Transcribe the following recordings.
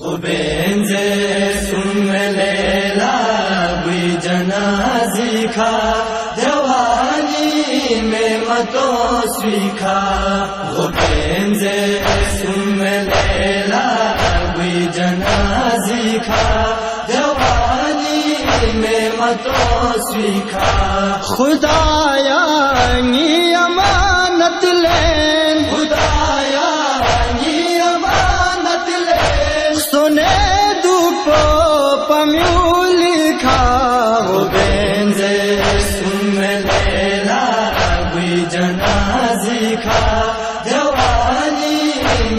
غبین سے سن لیلا بھی جنازی کھا جوانی میں متو سیکھا غبین سے سن لیلا بھی جنازی کھا جوانی میں متو سیکھا خدایا نی امانت لین خدایا نی امانت لین سنے دوپو پمیو لکھا غبین سے سن لیلا بھی جنازی کھا جوانی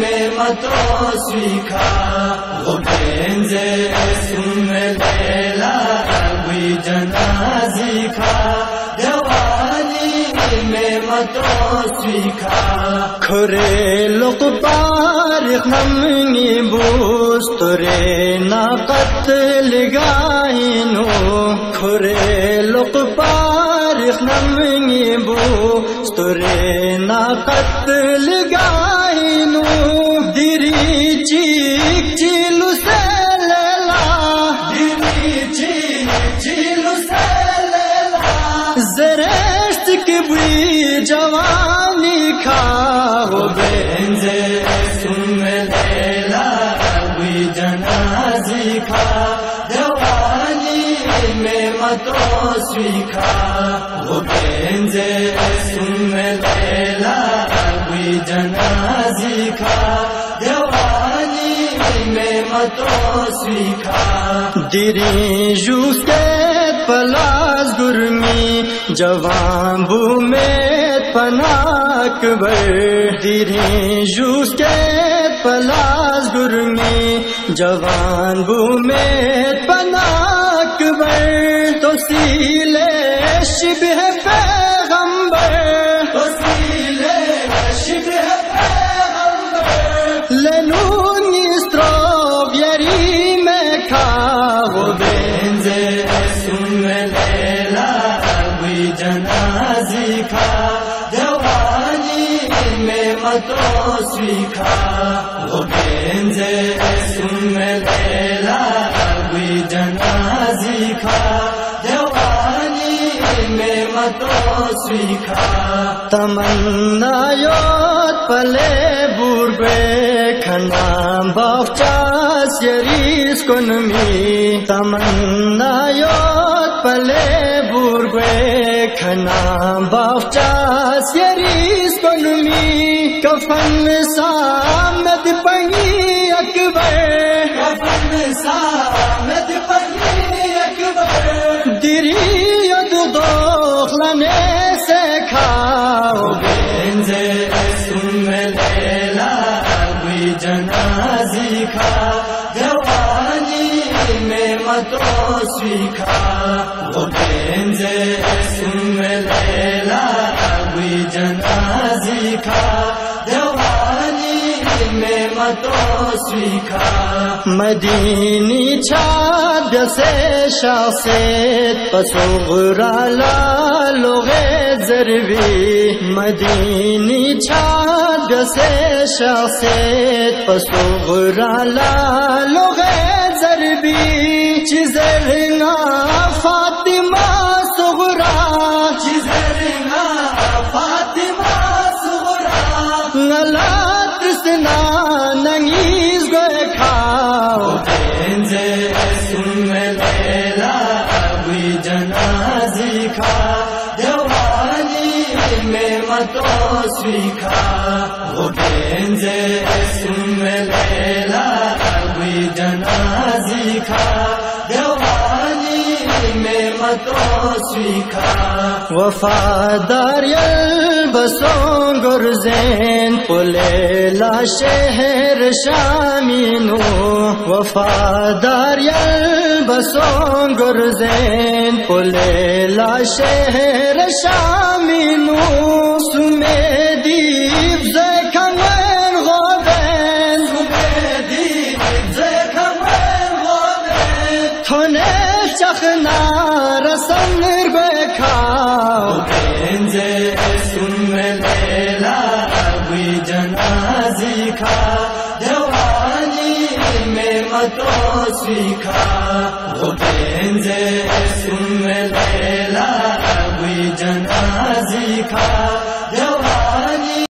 میں متو سیکھا غبین سے سن لیلا بھی جنازی کھا جوانی میں متو سیکھا کھرے لوگ پارخ نمنی بوسترے نا قتل گائنو کھرے لوگ پارخ نمنی بوسترے نا قتل گائنو دیری چیک چیلو سے لیلا دیری چیک چیلو سے لیلا زرشت کی بوئی جوانی کھا غبین سے سن لیلا بھی جنازی کھا جوانی میں متو سیکھا غبین سے سن لیلا بھی جنازی کھا جوانی میں متو سیکھا دیری جوس کے پلاس گرمی جوان بو میں پناک بر دیری جوس کے پلاس گرمی جوان بو میں پناک بر تو سیلے شبہ پیغمبر وسیلے شبہ پیغمبر لنونی استروبیری میں کھا غبین سے سن لیلا بھی جنازی کھا جوانی میں متو سیکھا غبین سے سن لیلا بھی جنازی کھا جوانی میں متو سیکھا تمنا یوت پلے بوربے کھنا بافچاس یریس کنمی تمنا یوت پلے بوربے کھنا بافچاس یریس کنمی کفن سامد پنی اکبر کفن سامد پنی اکبر دیری ید دوخلنے سے کھاؤ غبین سے سن لیلا بھی جنازی کھا جوانی میں متو سیکھا غبین سے سن لیلا بھی جنازی کھا جوانی میں متو سیکھا مدینی چھاد سے شاست پسغرا لالوغ ضربی مدینی چھاد سے شاست پسغرا لالوغ ضربی چیزرنا فاطمہ صغرا چیزرنا فاطمہ صغرا نلا ترسنا ننگیز گئے کھاؤ غبین سے سن لیلا بھی جنازی کھا جوانی میں متو سیکھا غبین سے سن لیلا بھی جنازی کھا جوانی میں متو سیکھا وفادار یلبسوں گرزین پلیلا شہر شامینو وفادار یلبسوں گرزین پلیلا شہر شامینو سمیدیب زکھنگین غبین سمیدیب زکھنگین غبین تھونے چخنا رسن بے کھاؤ غبین سے سن لیلا بھی جنازی کھا جوانی میں تو سیکھا وہ بنزے سن لیلا ابھی جن